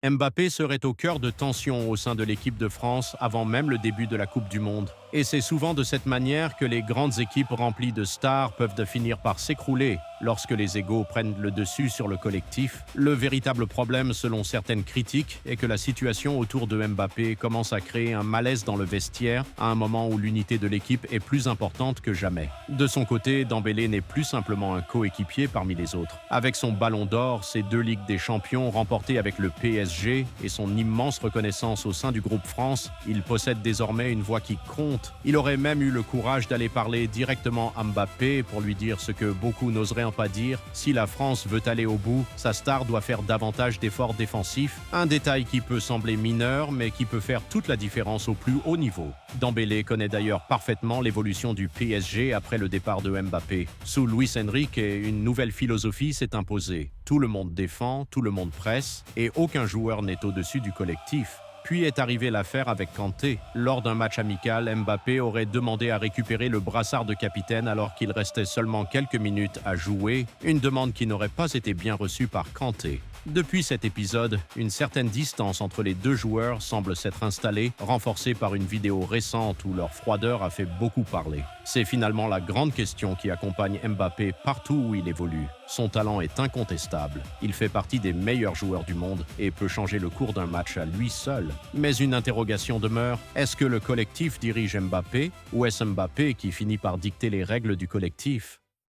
Mbappé serait au cœur de tensions au sein de l'équipe de France avant même le début de la Coupe du Monde. Et c'est souvent de cette manière que les grandes équipes remplies de stars peuvent finir par s'écrouler lorsque les égos prennent le dessus sur le collectif. Le véritable problème, selon certaines critiques, est que la situation autour de Mbappé commence à créer un malaise dans le vestiaire à un moment où l'unité de l'équipe est plus importante que jamais. De son côté, Dembélé n'est plus simplement un coéquipier parmi les autres. Avec son ballon d'or, ses 2 Ligues des Champions remportées avec le PSG et son immense reconnaissance au sein du groupe France, il possède désormais une voix qui compte. Il aurait même eu le courage d'aller parler directement à Mbappé pour lui dire ce que beaucoup n'oseraient pas dire. Si la France veut aller au bout, sa star doit faire davantage d'efforts défensifs. Un détail qui peut sembler mineur, mais qui peut faire toute la différence au plus haut niveau. Dembélé connaît d'ailleurs parfaitement l'évolution du PSG après le départ de Mbappé. Sous Luis Enrique, une nouvelle philosophie s'est imposée. Tout le monde défend, tout le monde presse, et aucun joueur n'est au-dessus du collectif. Puis est arrivée l'affaire avec Kanté. Lors d'un match amical, Mbappé aurait demandé à récupérer le brassard de capitaine alors qu'il restait seulement quelques minutes à jouer, une demande qui n'aurait pas été bien reçue par Kanté. Depuis cet épisode, une certaine distance entre les deux joueurs semble s'être installée, renforcée par une vidéo récente où leur froideur a fait beaucoup parler. C'est finalement la grande question qui accompagne Mbappé partout où il évolue. Son talent est incontestable. Il fait partie des meilleurs joueurs du monde et peut changer le cours d'un match à lui seul. Mais une interrogation demeure, est-ce que le collectif dirige Mbappé ou est-ce Mbappé qui finit par dicter les règles du collectif ?